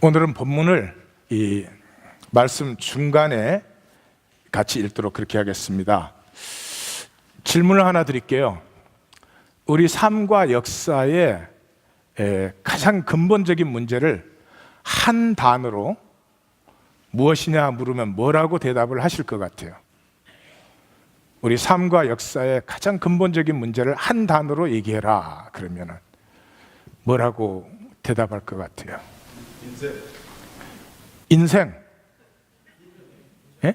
오늘은 본문을 이 말씀 중간에 같이 읽도록 그렇게 하겠습니다. 질문을 하나 드릴게요. 우리 삶과 역사의 가장 근본적인 문제를 한 단어로 무엇이냐 물으면 뭐라고 대답을 하실 것 같아요? 우리 삶과 역사의 가장 근본적인 문제를 한 단어로 얘기해라 그러면 뭐라고 대답할 것 같아요? 인생. 예?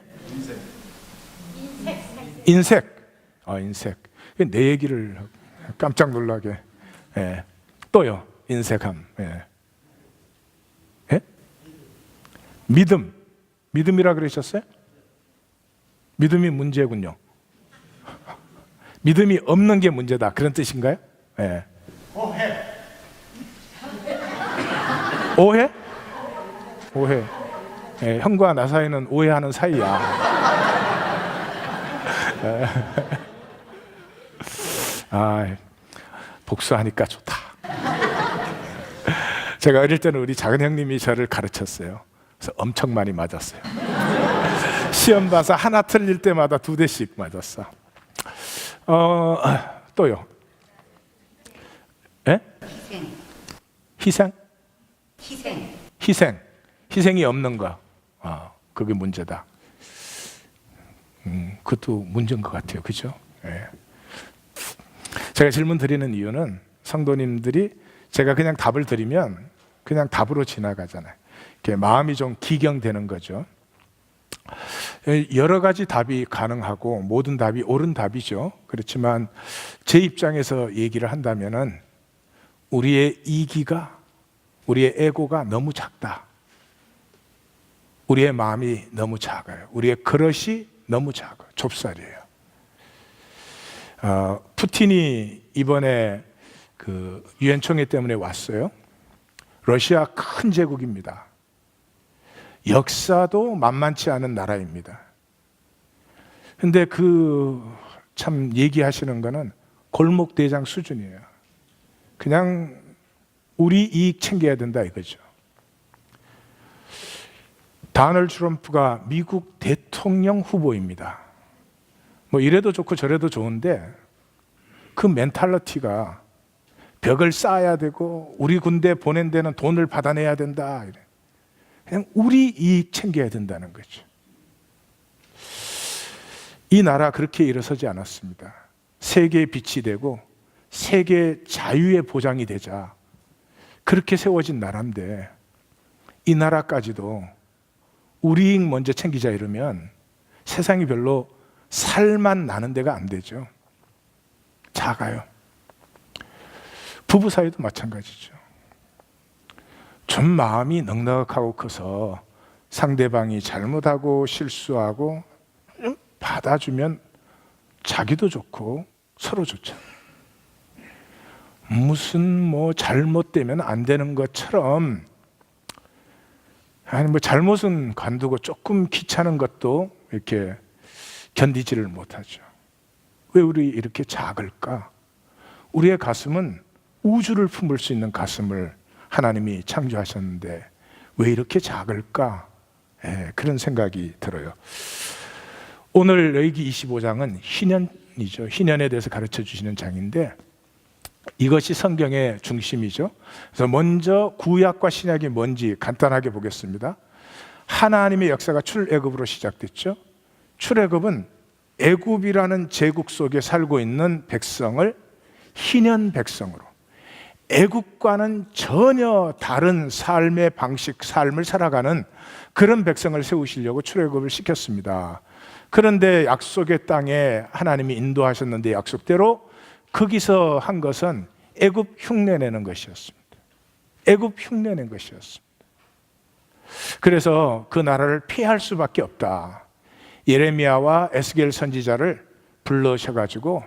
인색. 인색. 내 얘기를 깜짝 놀라게. 예. 또요. 인색함. 예. 예? 믿음. 믿음이라 그러셨어요? 믿음이 문제군요. 믿음이 없는 게 문제다. 그런 뜻인가요? 예. 오해. 오해? 오해. 예, 형과 나 사이는 오해하는 사이야. 복수하니까 좋다. 제가 어릴 때는 우리 작은 형님이 저를 가르쳤어요. 그래서 엄청 많이 맞았어요. 시험 봐서 하나 틀릴 때마다 2대씩 맞았어. 또요. 예? 희생. 희생이 없는 거. 그게 문제다. 그것도 문제인 것 같아요. 그죠? 예. 제가 질문 드리는 이유는 성도님들이 제가 그냥 답을 드리면 그냥 답으로 지나가잖아요. 마음이 좀 기경되는 거죠. 여러 가지 답이 가능하고 모든 답이 옳은 답이죠. 그렇지만 제 입장에서 얘기를 한다면은 우리의 이기가, 우리의 에고가 너무 작다. 우리의 마음이 너무 작아요. 우리의 그릇이 너무 작아요. 좁쌀이에요. 푸틴이 이번에 그 유엔 총회 때문에 왔어요. 러시아 큰 제국입니다. 역사도 만만치 않은 나라입니다. 근데 참 얘기하시는 거는 골목대장 수준이에요. 그냥 우리 이익 챙겨야 된다 이거죠. 다널드 트럼프가 미국 대통령 후보입니다. 뭐 이래도 좋고 저래도 좋은데 그 멘탈리티가 벽을 쌓아야 되고 우리 군대 보낸 데는 돈을 받아내야 된다. 그냥 우리 이익 챙겨야 된다는 거죠. 이 나라 그렇게 일어서지 않았습니다. 세계의 빛이 되고 세계 자유의 보장이 되자 그렇게 세워진 나라인데 이 나라까지도 우리 이익 먼저 챙기자 이러면 세상이 별로 살만 나는 데가 안 되죠. 작아요. 부부 사이도 마찬가지죠. 좀 마음이 넉넉하고 커서 상대방이 잘못하고 실수하고 받아주면 자기도 좋고 서로 좋죠. 무슨 잘못되면 안 되는 것처럼 잘못은 관두고 조금 귀찮은 것도 이렇게 견디지를 못하죠. 왜 우리 이렇게 작을까? 우리의 가슴은 우주를 품을 수 있는 가슴을 하나님이 창조하셨는데 왜 이렇게 작을까? 그런 생각이 들어요. 오늘 레위기 25장은 희년이죠. 희년에 대해서 가르쳐 주시는 장인데 이것이 성경의 중심이죠. 그래서 먼저 구약과 신약이 뭔지 간단하게 보겠습니다. 하나님의 역사가 출애굽으로 시작됐죠. 출애굽은 애굽이라는 제국 속에 살고 있는 백성을 희년 백성으로 애굽과는 전혀 다른 삶의 방식, 삶을 살아가는 그런 백성을 세우시려고 출애굽을 시켰습니다. 그런데 약속의 땅에 하나님이 인도하셨는데 약속대로 거기서 한 것은 애굽 흉내내는 것이었습니다. 애굽 흉내낸 것이었습니다. 그래서 그 나라를 피할 수밖에 없다. 예레미야와 에스겔 선지자를 불러셔가지고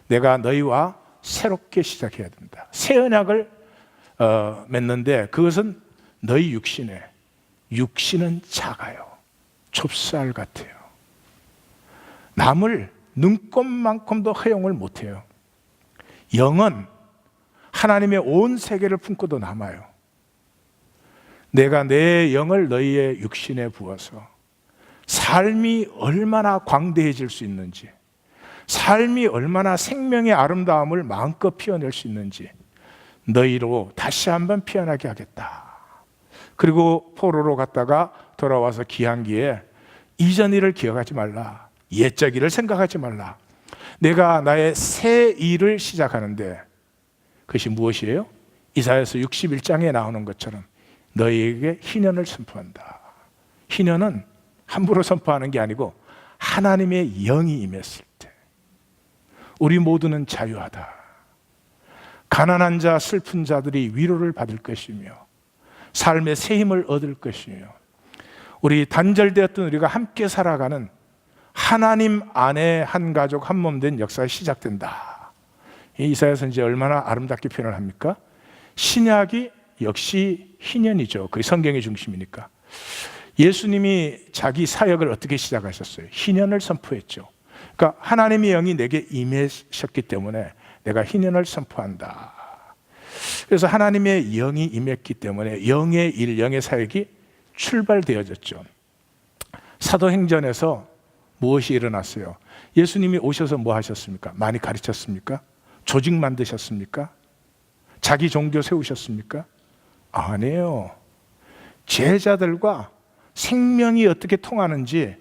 내가 너희와 새롭게 시작해야 된다. 새 언약을 맺는데 그것은 너희 육신은 작아요. 좁쌀 같아요. 남을 눈꼽만큼도 허용을 못해요. 영은 하나님의 온 세계를 품고도 남아요. 내가 내 영을 너희의 육신에 부어서 삶이 얼마나 광대해질 수 있는지, 삶이 얼마나 생명의 아름다움을 마음껏 피워낼 수 있는지 너희로 다시 한번 피어나게 하겠다. 그리고 포로로 갔다가 돌아와서 귀환기에 이전 일을 기억하지 말라, 옛적 일을 생각하지 말라. 내가 나의 새 일을 시작하는데 그것이 무엇이에요? 이사야서 61장에 나오는 것처럼 너희에게 희년을 선포한다. 희년은 함부로 선포하는 게 아니고 하나님의 영이 임했을 때 우리 모두는 자유하다. 가난한 자, 슬픈 자들이 위로를 받을 것이며 삶의 새 힘을 얻을 것이며 우리 단절되었던 우리가 함께 살아가는 하나님 안에 한 가족 한 몸 된 역사가 시작된다. 이사야 선지자 얼마나 아름답게 표현을 합니까? 신약이 역시 희년이죠. 그게 성경의 중심이니까. 예수님이 자기 사역을 어떻게 시작하셨어요? 희년을 선포했죠. 그러니까 하나님의 영이 내게 임하셨기 때문에 내가 희년을 선포한다. 그래서 하나님의 영이 임했기 때문에 영의 일, 영의 사역이 출발되어졌죠. 사도행전에서 무엇이 일어났어요? 예수님이 오셔서 뭐 하셨습니까? 많이 가르쳤습니까? 조직 만드셨습니까? 자기 종교 세우셨습니까? 아니에요. 제자들과 생명이 어떻게 통하는지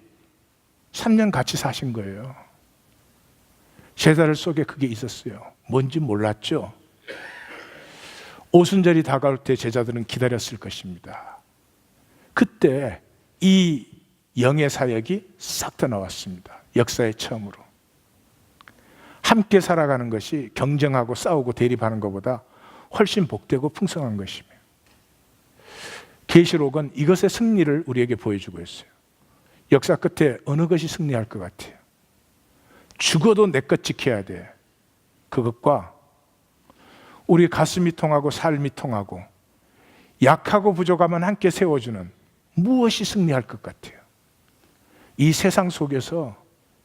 3년 같이 사신 거예요. 제자들 속에 그게 있었어요. 뭔지 몰랐죠. 오순절이 다가올 때 제자들은 기다렸을 것입니다. 그때 이 영의 사역이 싹 다 나왔습니다. 역사의 처음으로. 함께 살아가는 것이 경쟁하고 싸우고 대립하는 것보다 훨씬 복되고 풍성한 것이며, 계시록은 이것의 승리를 우리에게 보여주고 있어요. 역사 끝에 어느 것이 승리할 것 같아요? 죽어도 내 것 지켜야 돼. 그것과 우리 가슴이 통하고 삶이 통하고 약하고 부족하면 함께 세워주는 무엇이 승리할 것 같아요? 이 세상 속에서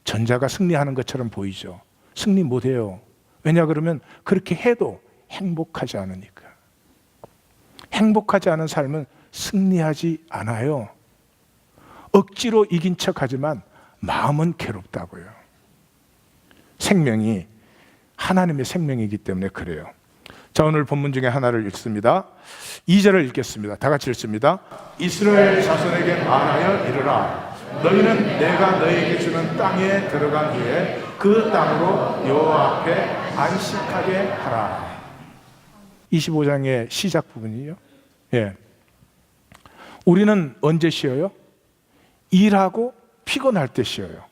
전자가 승리하는 것처럼 보이죠. 승리 못해요. 왜냐 그러면 그렇게 해도 행복하지 않으니까. 행복하지 않은 삶은 승리하지 않아요. 억지로 이긴 척하지만 마음은 괴롭다고요. 생명이 하나님의 생명이기 때문에 그래요. 자, 오늘 본문 중에 하나를 읽습니다. 2절을 읽겠습니다. 다 같이 읽습니다. 이스라엘 자손에게 말하여 이르라. 너희는 내가 너희에게 주는 땅에 들어간 후에 그 땅으로 여호와 앞에 안식하게 하라. 25장의 시작 부분이에요. 예. 우리는 언제 쉬어요? 일하고 피곤할 때 쉬어요.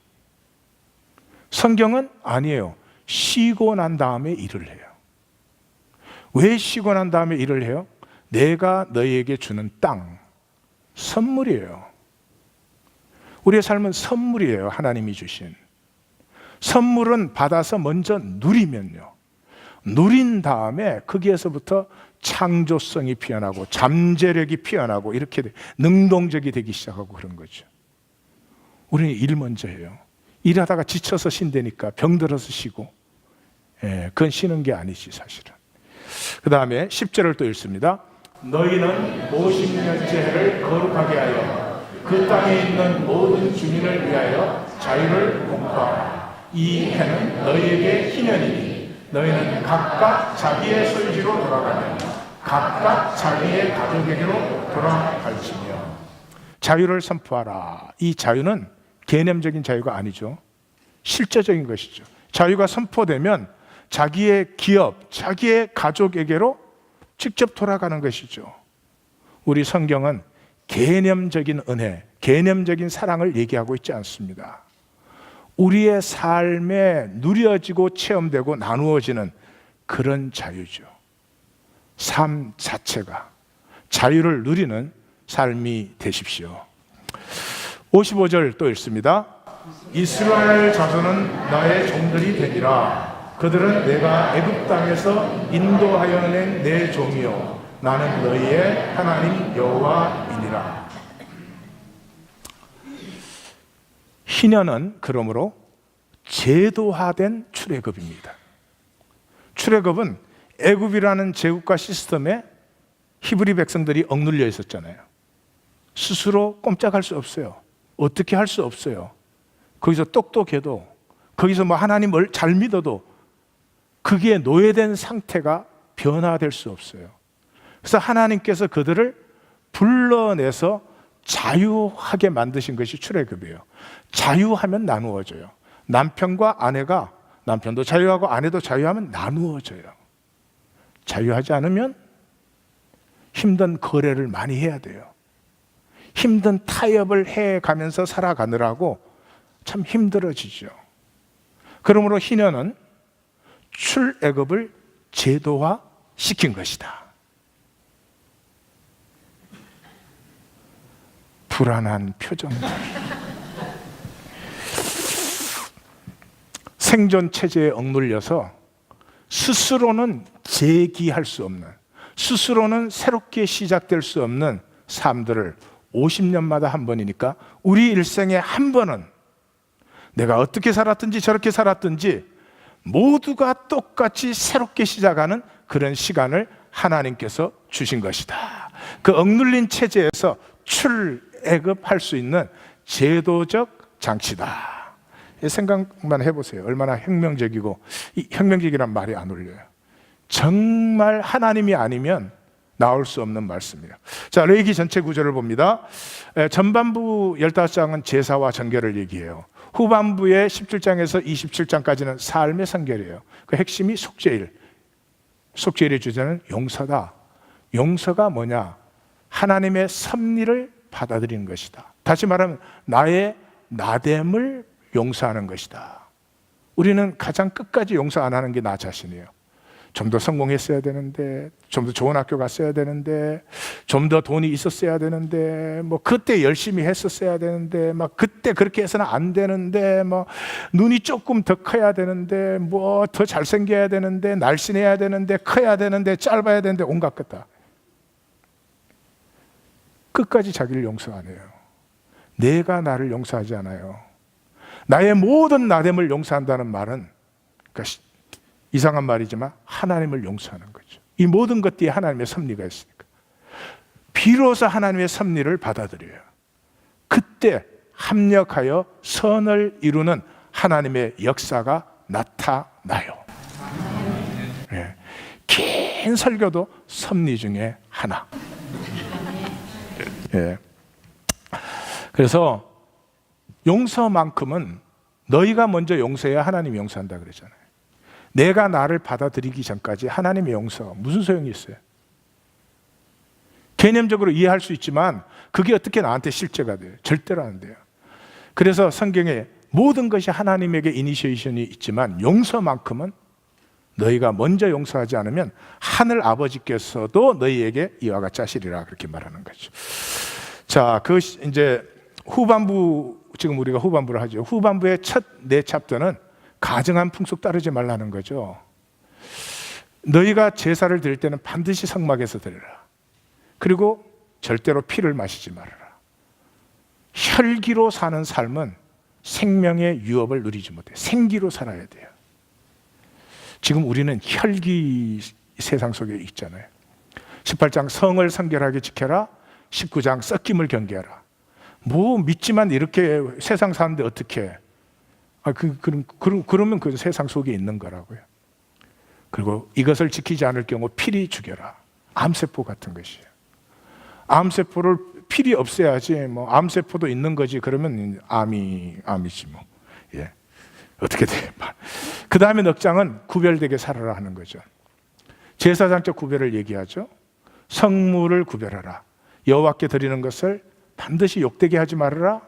성경은 아니에요. 쉬고 난 다음에 일을 해요. 왜 쉬고 난 다음에 일을 해요? 내가 너희에게 주는 땅, 선물이에요. 우리의 삶은 선물이에요. 하나님이 주신 선물은 받아서 먼저 누리면요, 누린 다음에 거기에서부터 창조성이 피어나고 잠재력이 피어나고 이렇게 능동적이 되기 시작하고 그런 거죠. 우리는 일 먼저 해요. 일하다가 지쳐서 쉰다니까 병들어서 쉬고, 그건 쉬는 게 아니지 사실은. 그 다음에 10절을 또 읽습니다. 너희는 50년째 해를 거룩하게 하여 그 땅에 있는 모든 주민을 위하여 자유를 공포하라. 이 해는 너희에게 희년이니 너희는 각각 자기의 소유지로 돌아가며 각각 자기의 가족에게로 돌아갈지며. 자유를 선포하라. 이 자유는 개념적인 자유가 아니죠. 실제적인 것이죠. 자유가 선포되면 자기의 기업, 자기의 가족에게로 직접 돌아가는 것이죠. 우리 성경은 개념적인 은혜, 개념적인 사랑을 얘기하고 있지 않습니다. 우리의 삶에 누려지고 체험되고 나누어지는 그런 자유죠. 삶 자체가 자유를 누리는 삶이 되십시오. 55절 또 읽습니다. 이스라엘 자손은 나의 종들이 되리라. 그들은 내가 애굽 땅에서 인도하여 낸 내 종이요 나는 너희의 하나님 여호와이니라. 희년은 그러므로 제도화된 출애굽입니다. 출애굽은 애굽이라는 제국과 시스템에 히브리 백성들이 억눌려 있었잖아요. 스스로 꼼짝할 수 없어요. 어떻게 할 수 없어요. 거기서 똑똑해도, 거기서 뭐 하나님을 잘 믿어도 그게 노예된 상태가 변화될 수 없어요. 그래서 하나님께서 그들을 불러내서 자유하게 만드신 것이 출애굽이에요. 자유하면 나누어져요. 남편과 아내가, 남편도 자유하고 아내도 자유하면 나누어져요. 자유하지 않으면 힘든 거래를 많이 해야 돼요. 힘든 타협을 해가면서 살아가느라고 참 힘들어지죠. 그러므로 희년은 출애굽을 제도화시킨 것이다. 불안한 표정들. 생존 체제에 억눌려서 스스로는 재기할 수 없는, 스스로는 새롭게 시작될 수 없는 삶들을 50년마다 한 번이니까 우리 일생에 한 번은 내가 어떻게 살았든지 저렇게 살았든지 모두가 똑같이 새롭게 시작하는 그런 시간을 하나님께서 주신 것이다. 그 억눌린 체제에서 출애굽할 수 있는 제도적 장치다. 생각만 해보세요. 얼마나 혁명적이고, 이 혁명적이란 말이 안 어울려요. 정말 하나님이 아니면 나올 수 없는 말씀이에요. 자, 레위기 전체 구절을 봅니다. 전반부 15장은 제사와 정결을 얘기해요. 후반부의 17장에서 27장까지는 삶의 성결이에요. 그 핵심이 속죄일. 속죄일의 주제는 용서다. 용서가 뭐냐? 하나님의 섭리를 받아들이는 것이다. 다시 말하면 나의 나됨을 용서하는 것이다. 우리는 가장 끝까지 용서 안 하는 게 나 자신이에요. 좀 더 성공했어야 되는데, 좀 더 좋은 학교 갔어야 되는데, 좀 더 돈이 있었어야 되는데, 뭐 그때 열심히 했었어야 되는데, 막 그때 그렇게 해서는 안 되는데, 뭐 눈이 조금 더 커야 되는데, 뭐 더 잘생겨야 되는데, 날씬해야 되는데, 커야 되는데, 짧아야 되는데, 온갖 것 다. 끝까지 자기를 용서 안 해요. 내가 나를 용서하지 않아요. 나의 모든 나됨을 용서한다는 말은, 그러니까 이상한 말이지만 하나님을 용서하는 거죠. 이 모든 것 뒤에 하나님의 섭리가 있으니까. 비로소 하나님의 섭리를 받아들여요. 그때 합력하여 선을 이루는 하나님의 역사가 나타나요. 네. 긴 설교도 섭리 중에 하나. 네. 그래서 용서만큼은 너희가 먼저 용서해야 하나님이 용서한다 그러잖아요. 내가 나를 받아들이기 전까지 하나님의 용서 무슨 소용이 있어요? 개념적으로 이해할 수 있지만 그게 어떻게 나한테 실제가 돼요? 절대로 안 돼요. 그래서 성경에 모든 것이 하나님에게 이니시에이션이 있지만 용서만큼은 너희가 먼저 용서하지 않으면 하늘 아버지께서도 너희에게 이와 같이 하시리라 그렇게 말하는 거죠. 자, 그 이제 후반부, 지금 우리가 후반부를 하죠. 후반부의 첫 네 챕터는 가증한 풍속 따르지 말라는 거죠. 너희가 제사를 드릴 때는 반드시 성막에서 드리라. 그리고 절대로 피를 마시지 말아라. 혈기로 사는 삶은 생명의 유업을 누리지 못해. 생기로 살아야 돼요. 지금 우리는 혈기 세상 속에 있잖아요. 18장 성을 성결하게 지켜라. 19장 썩김을 경계하라. 뭐 믿지만 이렇게 세상 사는데 어떻게 해? 그러면 그 세상 속에 있는 거라고요. 그리고 이것을 지키지 않을 경우 필히 죽여라. 암세포 같은 것이에요. 암세포를 필히 없애야지. 뭐 암세포도 있는 거지. 그러면 암이지 뭐. 예. 어떻게 돼? 그 다음에 넉 장은 구별되게 살아라 하는 거죠. 제사장적 구별을 얘기하죠. 성물을 구별하라. 여호와께 드리는 것을 반드시 욕되게 하지 말아라.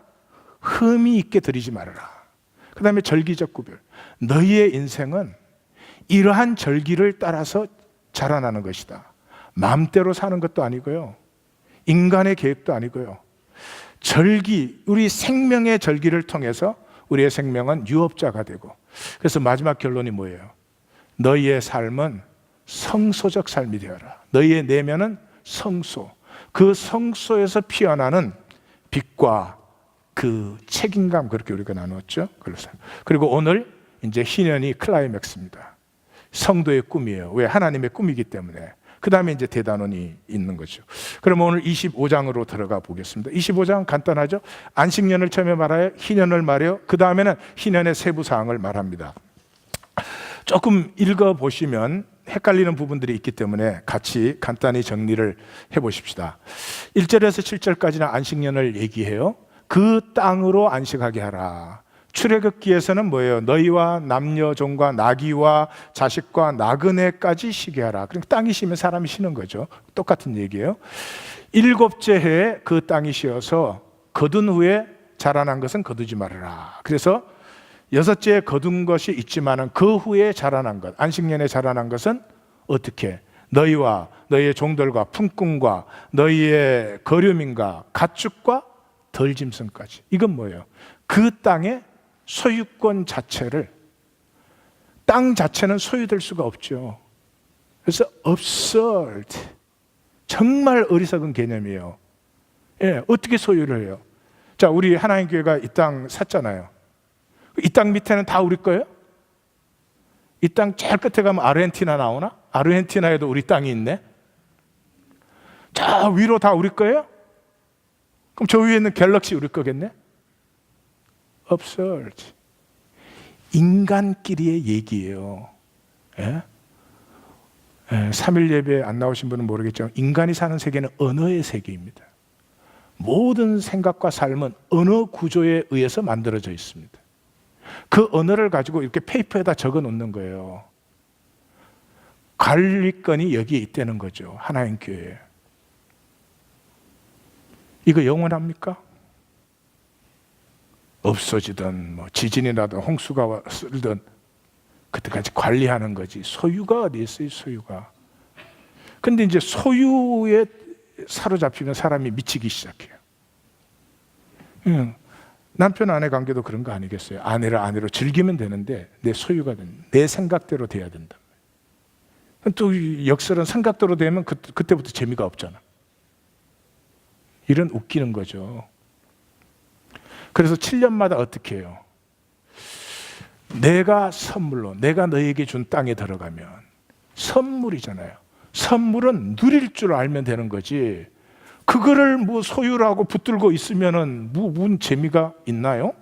흠이 있게 드리지 말아라. 그 다음에 절기적 구별. 너희의 인생은 이러한 절기를 따라서 자라나는 것이다. 마음대로 사는 것도 아니고요. 인간의 계획도 아니고요. 절기, 우리 생명의 절기를 통해서 우리의 생명은 유업자가 되고, 그래서 마지막 결론이 뭐예요? 너희의 삶은 성소적 삶이 되어라. 너희의 내면은 성소. 그 성소에서 피어나는 빛과 그 책임감, 그렇게 우리가 나누었죠. 그리고 오늘 이제 희년이 클라이맥스입니다. 성도의 꿈이에요. 왜? 하나님의 꿈이기 때문에. 그 다음에 이제 대단원이 있는 거죠. 그럼 오늘 25장으로 들어가 보겠습니다. 25장 간단하죠. 안식년을 처음에 말하여 희년을 말해요. 그 다음에는 희년의 세부 사항을 말합니다. 조금 읽어보시면 헷갈리는 부분들이 있기 때문에 같이 간단히 정리를 해보십시다. 1절에서 7절까지는 안식년을 얘기해요. 그 땅으로 안식하게 하라. 출애굽기에서는 뭐예요? 너희와 남녀종과 나귀와 자식과 나그네까지 쉬게 하라. 그러니까 땅이 쉬면 사람이 쉬는 거죠. 똑같은 얘기예요. 7째 해에 그 땅이 쉬어서 거둔 후에 자라난 것은 거두지 말아라. 그래서 6째 거둔 것이 있지만은 그 후에 자라난 것, 안식년에 자라난 것은 어떻게? 너희와 너희의 종들과 품꾼과 너희의 거류민과 가축과 덜짐승까지. 이건 뭐예요? 그 땅의 소유권 자체를, 땅 자체는 소유될 수가 없죠. 그래서 absurd, 정말 어리석은 개념이에요. 예, 어떻게 소유를 해요? 자, 우리 하나님 교회가 이 땅 샀잖아요. 이 땅 밑에는 다 우리 거예요? 이 땅 제일 끝에 가면 아르헨티나 나오나? 아르헨티나에도 우리 땅이 있네? 저 위로 다 우리 거예요? 그럼 저 위에 있는 갤럭시 우리 거겠네? absurd. 인간끼리의 얘기예요. 예? 예, 3일 예배 안 나오신 분은 모르겠지만 인간이 사는 세계는 언어의 세계입니다. 모든 생각과 삶은 언어 구조에 의해서 만들어져 있습니다. 그 언어를 가지고 이렇게 페이퍼에다 적어 놓는 거예요. 관리권이 여기에 있다는 거죠. 하나님 교회에. 이거 영원합니까? 없어지든 뭐 지진이 나든 홍수가 쓸든 그때까지 관리하는 거지. 소유가 어디 있어요? 소유가. 근데 이제 소유에 사로잡히면 사람이 미치기 시작해요. 남편 아내 관계도 그런 거 아니겠어요? 아내를 아내로 즐기면 되는데 내 소유가 내 생각대로 돼야 된다. 또 역설은 생각대로 되면 그때부터 재미가 없잖아. 이런 웃기는 거죠. 그래서 7년마다 어떻게 해요? 내가 선물로, 내가 너에게 준 땅에 들어가면 선물이잖아요. 선물은 누릴 줄 알면 되는 거지. 그거를 뭐 소유라고 붙들고 있으면은 무슨 재미가 있나요?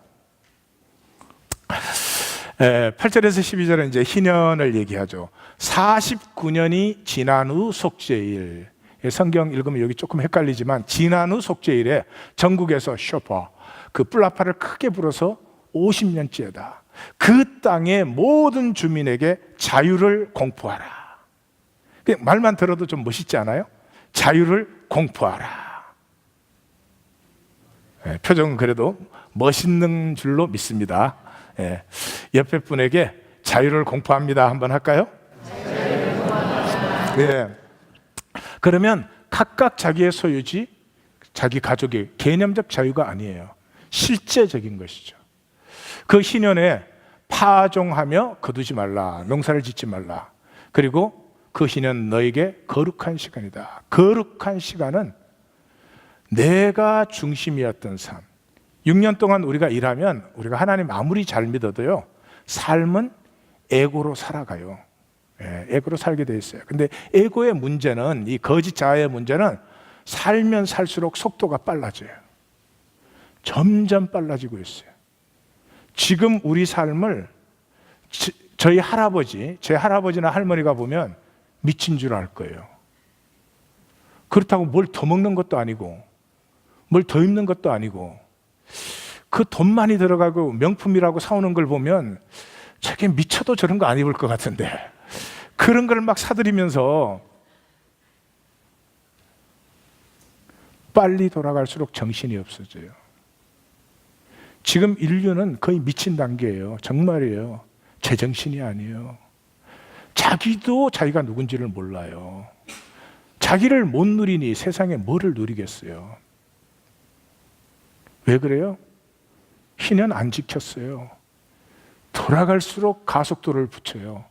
8절에서 12절은 이제 희년을 얘기하죠. 49년이 지난 후 속죄일. 성경 읽으면 여기 조금 헷갈리지만 지난 후 속죄일에 전국에서 쇼파, 그 뿔라파를 크게 불어서 50년째다. 그 땅의 모든 주민에게 자유를 공포하라. 말만 들어도 좀 멋있지 않아요? 자유를 공포하라. 표정은 그래도 멋있는 줄로 믿습니다. 옆에 분에게 자유를 공포합니다 한번 할까요? 네. 그러면 각각 자기의 소유지, 자기 가족의 개념적 자유가 아니에요. 실제적인 것이죠. 그 희년에 파종하며 거두지 말라, 농사를 짓지 말라. 그리고 그 희년 너에게 거룩한 시간이다. 거룩한 시간은 내가 중심이었던 삶. 6년 동안 우리가 일하면 우리가 하나님 아무리 잘 믿어도요, 삶은 에고로 살아가요. 에고로 살게 돼 있어요. 근데 에고의 문제는, 이 거짓 자아의 문제는 살면 살수록 속도가 빨라져요. 점점 빨라지고 있어요. 지금 우리 삶을 저희 할아버지, 제 할아버지나 할머니가 보면 미친 줄 알 거예요. 그렇다고 뭘 더 먹는 것도 아니고 뭘 더 입는 것도 아니고 그 돈 많이 들어가고 명품이라고 사오는 걸 보면 저게 미쳐도 저런 거 안 입을 것 같은데 그런 걸 막 사들이면서 빨리 돌아갈수록 정신이 없어져요. 지금 인류는 거의 미친 단계예요. 정말이에요. 제정신이 아니에요. 자기도 자기가 누군지를 몰라요. 자기를 못 누리니 세상에 뭐를 누리겠어요? 왜 그래요? 희년 안 지켰어요. 돌아갈수록 가속도를 붙여요.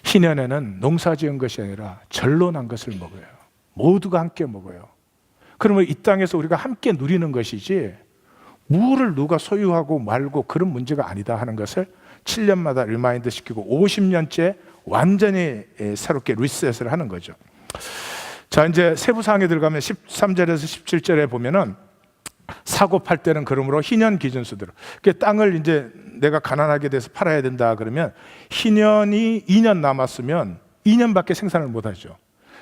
희년에는 농사 지은 것이 아니라 절로 난 것을 먹어요. 모두가 함께 먹어요. 그러면 이 땅에서 우리가 함께 누리는 것이지 무를 누가 소유하고 말고 그런 문제가 아니다 하는 것을 7년마다 리마인드 시키고 50년째 완전히 새롭게 리셋을 하는 거죠. 자, 이제 세부 사항에 들어가면 13절에서 17절에 보면은 사고 팔 때는 그러므로 희년 기준수대로, 그 땅을 이제 내가 가난하게 돼서 팔아야 된다 그러면 희년이 2년 남았으면 2년밖에 생산을 못 하죠.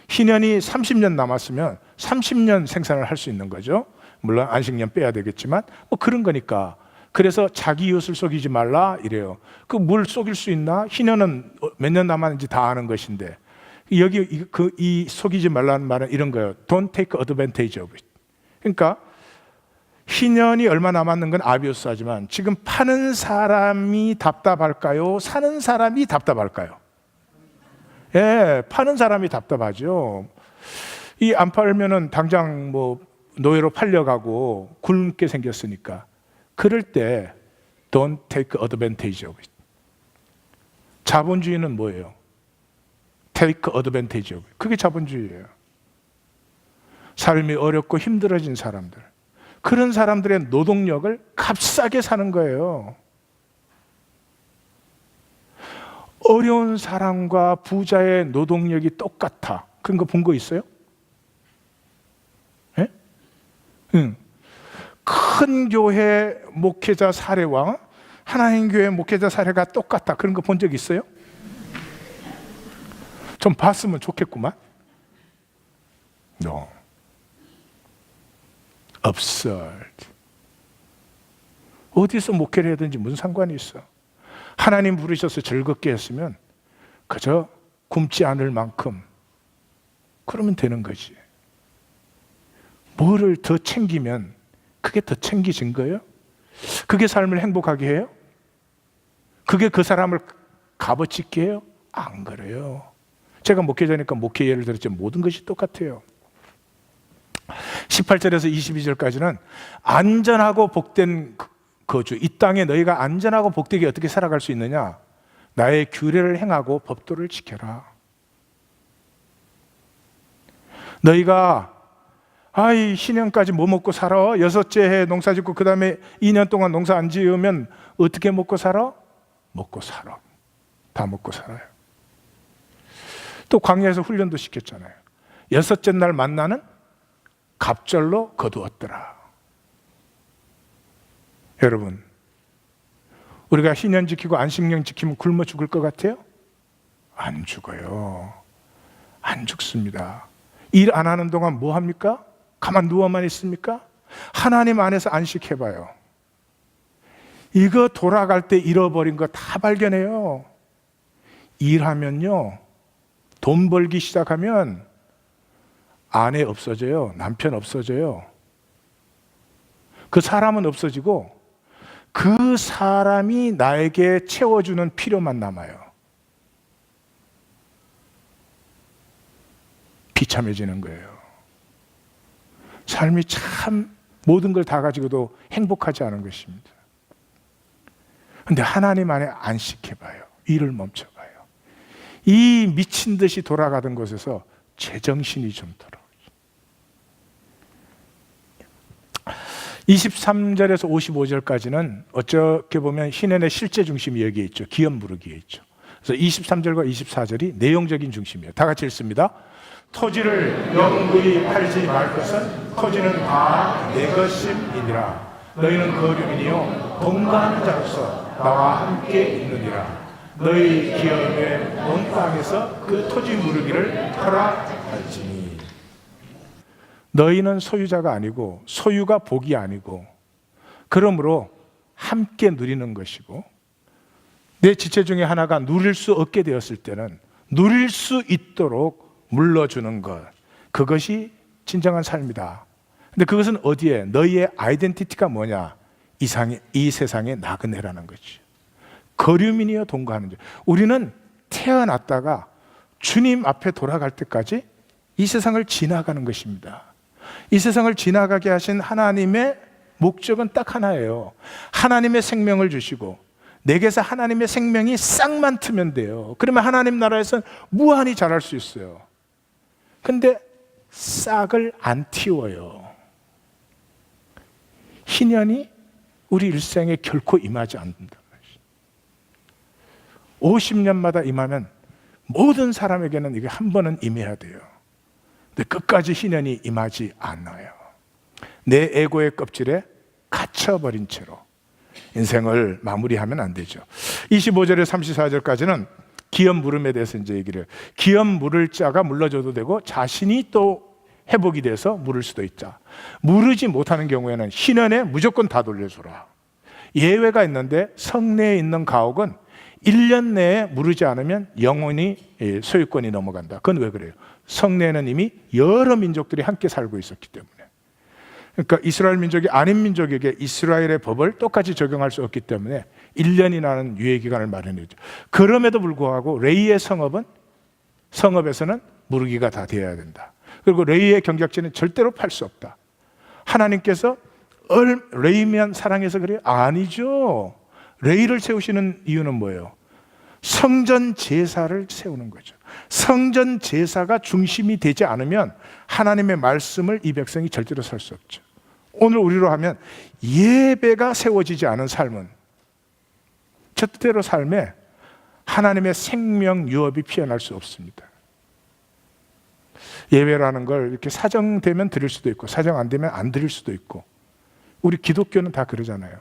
희년이 30년 남았으면 30년 생산을 할 수 있는 거죠. 물론 안식년 빼야 되겠지만 뭐 그런 거니까. 그래서 자기 이웃을 속이지 말라 이래요. 그 뭘 속일 수 있나? 희년은 몇 년 남았는지 다 아는 것인데, 여기 이 속이지 말라는 말은 이런 거예요. Don't take advantage of it. 그러니까 희년이 얼마 남았는 건 아비우스하지만 지금 파는 사람이 답답할까요? 사는 사람이 답답할까요? 예, 파는 사람이 답답하죠. 이 안 팔면은 당장 뭐 노예로 팔려가고 굶게 생겼으니까. 그럴 때 don't take advantage of it. 자본주의는 뭐예요? take advantage of it. 그게 자본주의예요. 삶이 어렵고 힘들어진 사람들, 그런 사람들의 노동력을 값싸게 사는 거예요. 어려운 사람과 부자의 노동력이 똑같아. 그런 거 본 거 있어요? 예? 응. 큰 교회 목회자 사례와 하나님 교회 목회자 사례가 똑같다. 그런 거 본 적 있어요? 좀 봤으면 좋겠구만. No. absurd. 어디서 목회를 해야 되는지 무슨 상관이 있어? 하나님 부르셔서 즐겁게 했으면 그저 굶지 않을 만큼 그러면 되는 거지. 뭐를 더 챙기면 그게 더 챙기진 거예요? 그게 삶을 행복하게 해요? 그게 그 사람을 값어치 있게 해요? 안 그래요. 제가 목회자니까 목회 예를 들었지만 모든 것이 똑같아요. 18절에서 22절까지는 안전하고 복된 거주, 이 땅에 너희가 안전하고 복되게 어떻게 살아갈 수 있느냐? 나의 규례를 행하고 법도를 지켜라. 너희가 희년까지 뭐 먹고 살아? 여섯째 해 농사 짓고 그 다음에 2년 동안 농사 안 지으면 어떻게 먹고 살아? 먹고 살아. 다 먹고 살아요. 또 광야에서 훈련도 시켰잖아요. 여섯째 날 만나는 갑절로 거두었더라. 여러분, 우리가 희년 지키고 안식년 지키면 굶어 죽을 것 같아요? 안 죽어요. 안 죽습니다. 일 안 하는 동안 뭐 합니까? 가만 누워만 있습니까? 하나님 안에서 안식해봐요. 이거 돌아갈 때 잃어버린 거 다 발견해요. 일하면요, 돈 벌기 시작하면 아내 없어져요. 남편 없어져요. 그 사람은 없어지고 그 사람이 나에게 채워주는 필요만 남아요. 비참해지는 거예요. 삶이 참 모든 걸 다 가지고도 행복하지 않은 것입니다. 그런데 하나님 안에 안식해봐요. 일을 멈춰봐요. 이 미친 듯이 돌아가던 곳에서 제정신이 좀 돌아오죠. 23절에서 55절까지는 어떻게 보면 희년의 실제 중심이 여기에 있죠. 기업 부르기에 있죠. 그래서 23절과 24절이 내용적인 중심이에요. 다 같이 읽습니다. 토지를 영구히 팔지 말 것은 토지는 다 내 것임이니라. 너희는 거류민이요 동거하는 자로서 나와 함께 있느니라. 너희 기업의 온 땅에서 그 토지 무르기를 허락할지니. 너희는 소유자가 아니고 소유가 복이 아니고, 그러므로 함께 누리는 것이고, 내 지체 중에 하나가 누릴 수 없게 되었을 때는 누릴 수 있도록 물러주는 것, 그것이 진정한 삶이다. 근데 그것은 어디에? 너희의 아이덴티티가 뭐냐? 이 세상의 나그네라는 거지. 거류민이여 동거하는 자. 우리는 태어났다가 주님 앞에 돌아갈 때까지 이 세상을 지나가는 것입니다. 이 세상을 지나가게 하신 하나님의 목적은 딱 하나예요. 하나님의 생명을 주시고 내게서 하나님의 생명이 싹만 트면 돼요. 그러면 하나님 나라에서는 무한히 자랄 수 있어요. 근데 싹을 안 틔워요. 희년이 우리 일생에 결코 임하지 않는다. 50년마다 임하면 모든 사람에게는 이게 한 번은 임해야 돼요. 근데 끝까지 희년이 임하지 않아요. 내 에고의 껍질에 갇혀버린 채로 인생을 마무리하면 안 되죠. 25절에 34절까지는 기업 물음에 대해서 이제 얘기를 해요. 기업 물을 자가 물러줘도 되고 자신이 또 회복이 돼서 물을 수도 있다. 물으지 못하는 경우에는 희년에 무조건 다 돌려줘라. 예외가 있는데 성내에 있는 가옥은 1년 내에 물으지 않으면 영원히 소유권이 넘어간다. 그건 왜 그래요? 성내에는 이미 여러 민족들이 함께 살고 있었기 때문에. 그러니까 이스라엘 민족이 아닌 민족에게 이스라엘의 법을 똑같이 적용할 수 없기 때문에 1년이라는 유예기간을 마련했죠. 그럼에도 불구하고 레이의 성읍에서는 무르기가 다 되어야 된다. 그리고 레이의 경작지는 절대로 팔 수 없다. 하나님께서 레이면 사랑해서 그래요? 아니죠. 레이를 세우시는 이유는 뭐예요? 성전 제사를 세우는 거죠. 성전 제사가 중심이 되지 않으면 하나님의 말씀을 이 백성이 절대로 살 수 없죠. 오늘 우리로 하면 예배가 세워지지 않은 삶은 첫 뜻대로 삶에 하나님의 생명 유업이 피어날 수 없습니다. 예배라는 걸 이렇게 사정되면 드릴 수도 있고 사정 안 되면 안 드릴 수도 있고, 우리 기독교는 다 그러잖아요.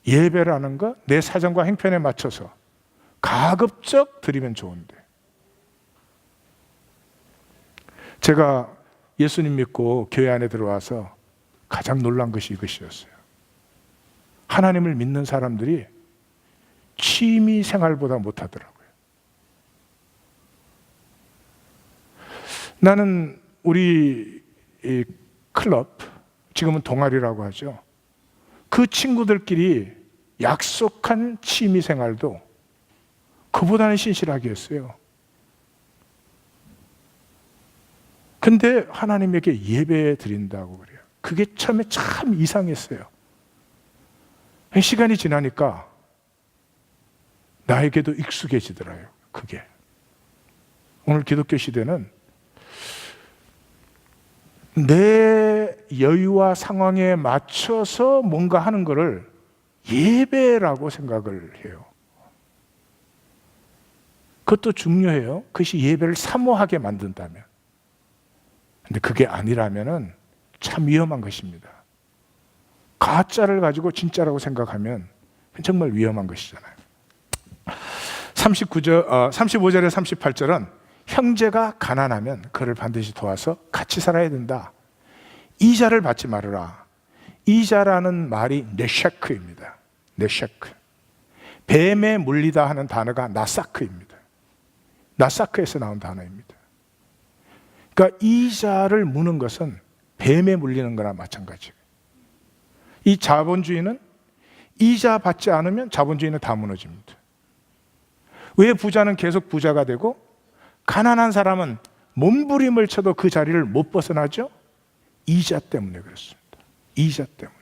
예배라는 거 내 사정과 행편에 맞춰서 가급적 드리면 좋은데, 제가 예수님 믿고 교회 안에 들어와서 가장 놀란 것이 이것이었어요. 하나님을 믿는 사람들이 취미 생활보다 못하더라고요. 나는 우리 이 클럽, 지금은 동아리라고 하죠. 그 친구들끼리 약속한 취미 생활도 그보다는 신실하게 했어요. 근데 하나님에게 예배 드린다고 그래요. 그게 처음에 참 이상했어요. 시간이 지나니까 나에게도 익숙해지더라고요. 그게. 오늘 기독교 시대는 내 여유와 상황에 맞춰서 뭔가 하는 것을 예배라고 생각을 해요. 그것도 중요해요. 그것이 예배를 사모하게 만든다면. 근데 그게 아니라면은 참 위험한 것입니다. 가짜를 가지고 진짜라고 생각하면 정말 위험한 것이잖아요. 35절에 38절은 형제가 가난하면 그를 반드시 도와서 같이 살아야 된다. 이자를 받지 말아라. 이자라는 말이 네샤크입니다. 네샤크. 뱀에 물리다 하는 단어가 나사크입니다. 나사크에서 나온 단어입니다. 그러니까 이자를 무는 것은 뱀에 물리는 거나 마찬가지예요. 이 자본주의는 이자 받지 않으면 자본주의는 다 무너집니다. 왜 부자는 계속 부자가 되고 가난한 사람은 몸부림을 쳐도 그 자리를 못 벗어나죠? 이자 때문에 그렇습니다. 이자 때문에.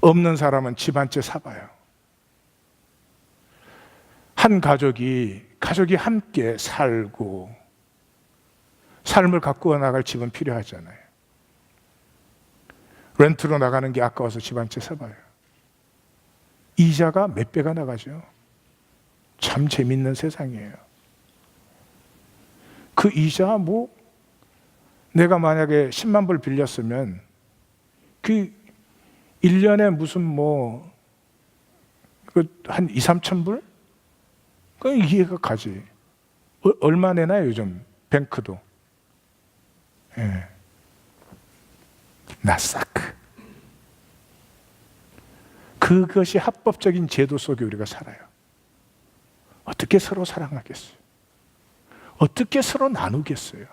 없는 사람은 집 한 채 사봐요. 한 가족이 함께 살고 삶을 가꾸어 나갈 집은 필요하잖아요. 렌트로 나가는 게 아까워서 집 한 채 사봐요. 이자가 몇 배가 나가죠. 참 재밌는 세상이에요. 그 이자 내가 만약에 10만 불 빌렸으면 그 1년에 무슨 한 2, 3천 불? 그 이해가 가지. 얼마 내나요 요즘 뱅크도? 예. 나사크. 그것이 합법적인 제도 속에 우리가 살아요. 어떻게 서로 사랑하겠어요? 어떻게 서로 나누겠어요?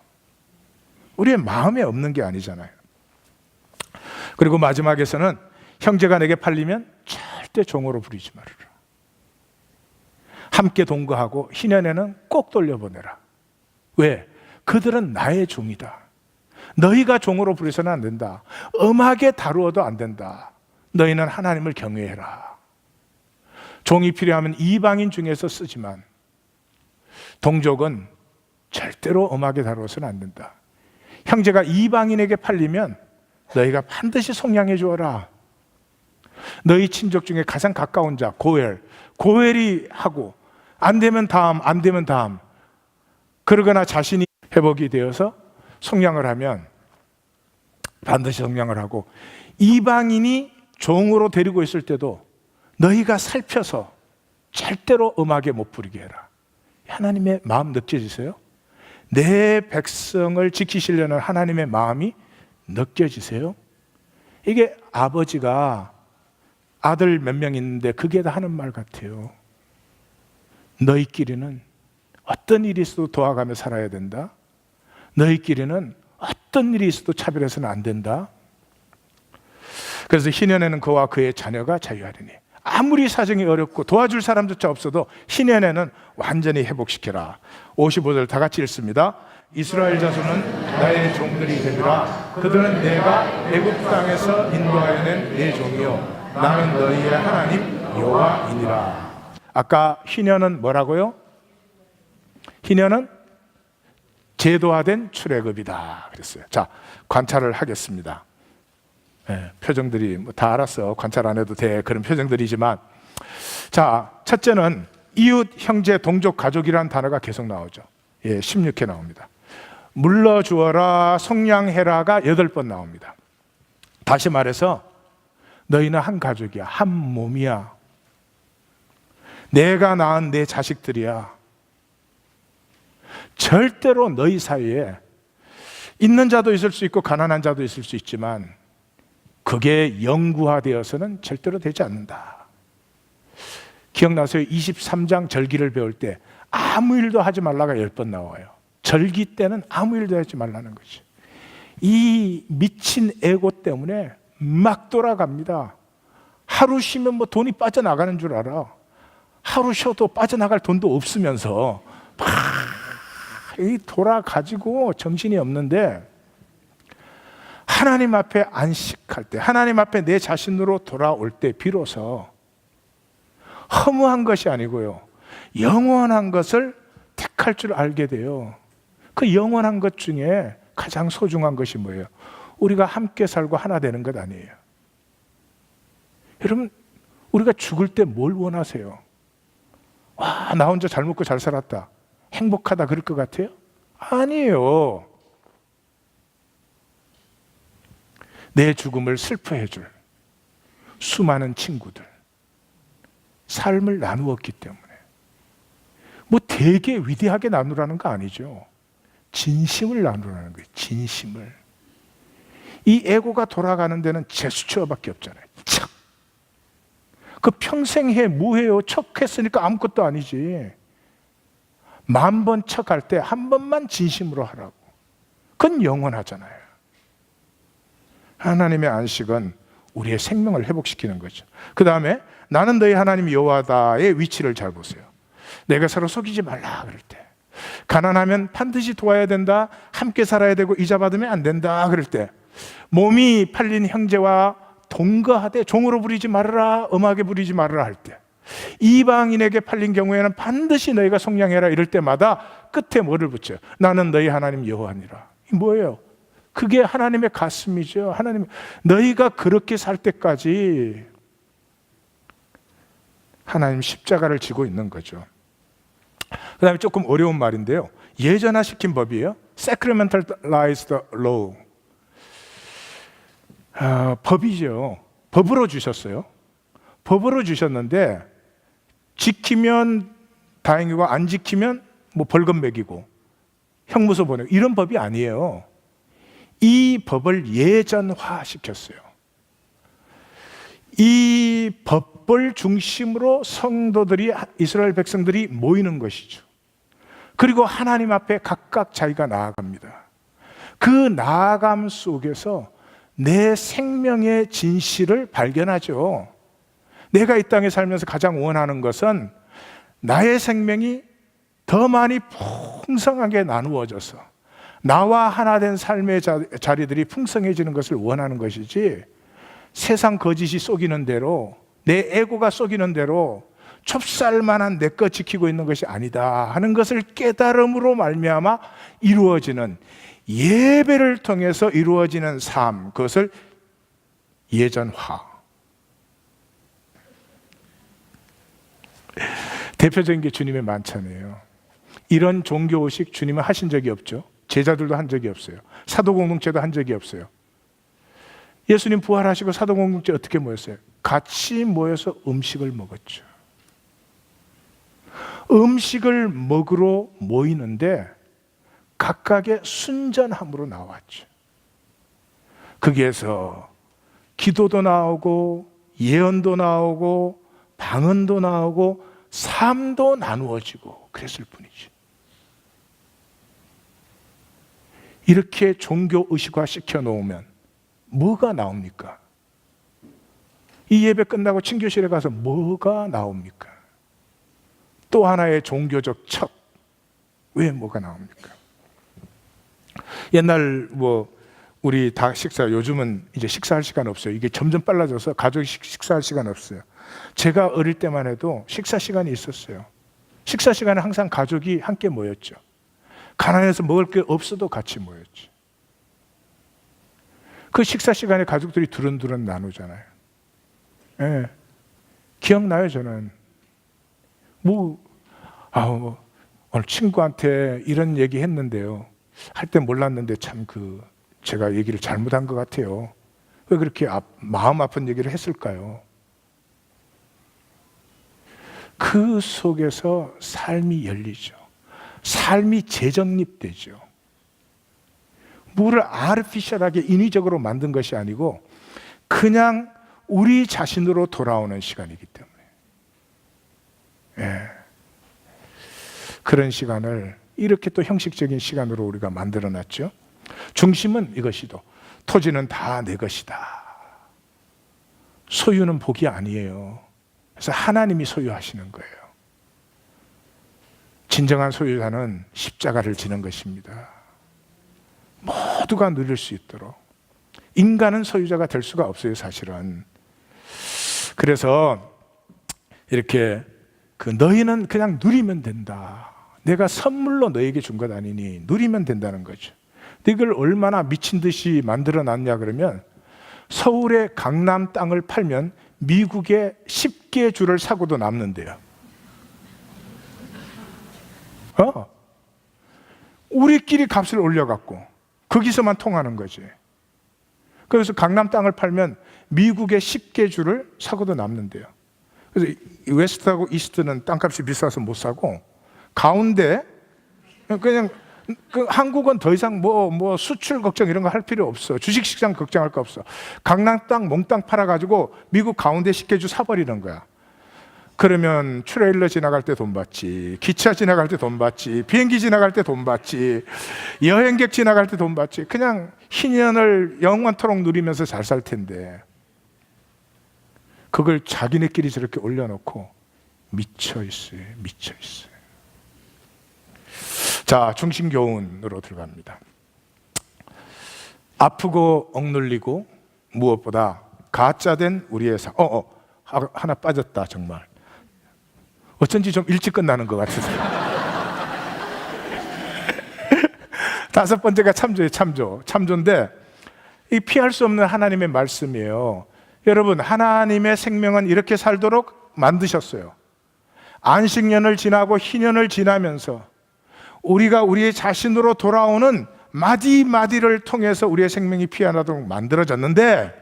우리의 마음에 없는 게 아니잖아요. 그리고 마지막에서는 형제가 내게 팔리면 절대 종으로 부리지 말아라. 함께 동거하고 희년에는 꼭 돌려보내라. 왜? 그들은 나의 종이다. 너희가 종으로 부려서는 안 된다. 엄하게 다루어도 안 된다. 너희는 하나님을 경외해라. 종이 필요하면 이방인 중에서 쓰지만 동족은 절대로 엄하게 다루어서는 안 된다. 형제가 이방인에게 팔리면 너희가 반드시 속량해 주어라. 너희 친족 중에 가장 가까운 자 고엘이 하고 안 되면 다음, 안 되면 다음. 그러거나 자신이 회복이 되어서 속량을 하면 반드시 속량을 하고, 이방인이 종으로 데리고 있을 때도 너희가 살펴서 절대로 음하게 못 부리게 해라. 하나님의 마음 느껴지세요? 내 백성을 지키시려는 하나님의 마음이 느껴지세요? 이게 아버지가 아들 몇 명 있는데 그게 다 하는 말 같아요. 너희끼리는 어떤 일이 있어도 도와가며 살아야 된다. 너희끼리는 어떤 일이 있어도 차별해서는 안 된다. 그래서 희년에는 그와 그의 자녀가 자유하리니, 아무리 사정이 어렵고 도와줄 사람조차 없어도 희년에는 완전히 회복시켜라. 55절 다 같이 읽습니다. 이스라엘 자손은 나의 종들이 되리라. 그들은 내가 애굽 땅에서 인도하여 낸 내 종이요 나는 너희의 하나님 여호와이니라. 아까 희년은 뭐라고요? 희년은 제도화된 출애굽이다 그랬어요. 자, 관찰을 하겠습니다. 네, 표정들이 뭐 다 알았어. 관찰 안 해도 돼. 그런 표정들이지만, 자, 첫째는 이웃, 형제, 동족, 가족이라는 단어가 계속 나오죠. 예, 16회 나옵니다. 물러주어라, 속량해라가 8번 나옵니다. 다시 말해서 너희는 한 가족이야. 한 몸이야. 내가 낳은 내 자식들이야. 절대로 너희 사이에 있는 자도 있을 수 있고 가난한 자도 있을 수 있지만 그게 영구화되어서는 절대로 되지 않는다. 기억나세요? 23장 절기를 배울 때 아무 일도 하지 말라가 10번 나와요. 절기 때는 아무 일도 하지 말라는 거지. 이 미친 에고 때문에 막 돌아갑니다. 하루 쉬면 뭐 돈이 빠져나가는 줄 알아. 하루 쉬어도 빠져나갈 돈도 없으면서 막 돌아가지고 정신이 없는데, 하나님 앞에 안식할 때, 하나님 앞에 내 자신으로 돌아올 때 비로소 허무한 것이 아니고요, 영원한 것을 택할 줄 알게 돼요. 그 영원한 것 중에 가장 소중한 것이 뭐예요? 우리가 함께 살고 하나 되는 것 아니에요. 여러분, 우리가 죽을 때 뭘 원하세요? 와, 나 혼자 잘 먹고 잘 살았다, 행복하다 그럴 것 같아요? 아니에요. 내 죽음을 슬퍼해 줄 수많은 친구들, 삶을 나누었기 때문에. 뭐 되게 위대하게 나누라는 거 아니죠. 진심을 나누라는 거예요. 진심을. 이 에고가 돌아가는 데는 제스처밖에 없잖아요. 척. 그 평생 해 뭐해요? 척 했으니까 아무것도 아니지. 10,000번 척할 때 한 번만 진심으로 하라고. 그건 영원하잖아요. 하나님의 안식은 우리의 생명을 회복시키는 거죠. 그 다음에 나는 너희 하나님 여호와다의 위치를 잘 보세요. 내가 서로 속이지 말라 그럴 때, 가난하면 반드시 도와야 된다, 함께 살아야 되고 이자 받으면 안 된다 그럴 때, 몸이 팔린 형제와 동거하되 종으로 부리지 말아라, 음하게 부리지 말아라 할 때, 이방인에게 팔린 경우에는 반드시 너희가 속량해라 이럴 때마다 끝에 뭐를 붙여요? 나는 너희 하나님 여호와니라. 이 뭐예요? 그게 하나님의 가슴이죠. 하나님, 너희가 그렇게 살 때까지 하나님 십자가를 지고 있는 거죠. 그 다음에 조금 어려운 말인데요, 예전화시킨 법이에요. Sacramentalized law. 법이죠. 법으로 주셨어요. 법으로 주셨는데 지키면 다행이고 안 지키면 뭐 벌금 매기고 형무소 보내고 이런 법이 아니에요. 이 법을 예전화시켰어요. 이 법을 중심으로 성도들이, 이스라엘 백성들이 모이는 것이죠. 그리고 하나님 앞에 각각 자기가 나아갑니다. 그 나아감 속에서 내 생명의 진실을 발견하죠. 내가 이 땅에 살면서 가장 원하는 것은 나의 생명이 더 많이 풍성하게 나누어져서 나와 하나 된 삶의 자리들이 풍성해지는 것을 원하는 것이지, 세상 거짓이 속이는 대로, 내 에고가 속이는 대로 좁쌀만한 내 것 지키고 있는 것이 아니다 하는 것을 깨달음으로 말미암아 이루어지는, 예배를 통해서 이루어지는 삶, 그것을 예전화. 대표적인 게 주님의 만찬이에요. 이런 종교의식 주님은 하신 적이 없죠. 제자들도 한 적이 없어요. 사도 공동체도 한 적이 없어요. 예수님 부활하시고 사도 공동체 어떻게 모였어요? 같이 모여서 음식을 먹었죠. 음식을 먹으러 모이는데 각각의 순전함으로 나왔죠. 거기에서 기도도 나오고 예언도 나오고 방언도 나오고 삶도 나누어지고 그랬을 뿐이지. 이렇게 종교 의식화 시켜놓으면 뭐가 나옵니까? 이 예배 끝나고 친교실에 가서 뭐가 나옵니까? 또 하나의 종교적 첩. 왜 뭐가 나옵니까? 옛날 우리 다 요즘은 이제 식사할 시간 없어요. 이게 점점 빨라져서 가족이 식사할 시간 없어요. 제가 어릴 때만 해도 식사 시간이 있었어요. 식사 시간에 항상 가족이 함께 모였죠. 가난해서 먹을 게 없어도 같이 모였죠. 그 식사 시간에 가족들이 두런두런 나누잖아요. 예. 기억나요, 저는. 오늘 친구한테 이런 얘기 했는데요. 할 때 몰랐는데 참 제가 얘기를 잘못한 것 같아요. 왜 그렇게 마음 아픈 얘기를 했을까요? 그 속에서 삶이 열리죠. 삶이 재정립되죠. 뭐를 아르티셜하게 인위적으로 만든 것이 아니고 그냥 우리 자신으로 돌아오는 시간이기 때문에. 예. 그런 시간을 이렇게 또 형식적인 시간으로 우리가 만들어놨죠. 중심은 이것이도 토지는 다 내 것이다. 소유는 복이 아니에요. 그래서 하나님이 소유하시는 거예요. 진정한 소유자는 십자가를 지는 것입니다. 모두가 누릴 수 있도록. 인간은 소유자가 될 수가 없어요, 사실은. 그래서 이렇게 너희는 그냥 누리면 된다. 내가 선물로 너에게 준 것 아니니 누리면 된다는 거죠. 이걸 얼마나 미친 듯이 만들어 놨냐 그러면 서울의 강남 땅을 팔면 미국에 10개 주를 사고도 남는데요. 우리끼리 값을 올려갖고 거기서만 통하는 거지. 그래서 강남 땅을 팔면 미국의 10개 주를 사고도 남는데요. 그래서 웨스트하고 이스트는 땅값이 비싸서 못 사고 가운데 그냥 한국은 더 이상 수출 걱정 이런 거 할 필요 없어. 주식시장 걱정할 거 없어. 강남 땅 몽땅 팔아가지고 미국 가운데 10개 주 사버리는 거야. 그러면 트레일러 지나갈 때 돈 받지, 기차 지나갈 때 돈 받지, 비행기 지나갈 때 돈 받지, 여행객 지나갈 때 돈 받지. 그냥 희년을 영원토록 누리면서 잘 살 텐데 그걸 자기네끼리 저렇게 올려놓고 미쳐 있어요. 자, 중심교훈으로 들어갑니다. 아프고 억눌리고 무엇보다 가짜된 우리의 삶. 하나 빠졌다 정말. 어쩐지 좀 일찍 끝나는 것 같아서. 다섯 번째가 참조예요. 참조인데 이 피할 수 없는 하나님의 말씀이에요. 여러분, 하나님의 생명은 이렇게 살도록 만드셨어요. 안식년을 지나고 희년을 지나면서 우리가 우리의 자신으로 돌아오는 마디마디를 통해서 우리의 생명이 피어나도록 만들어졌는데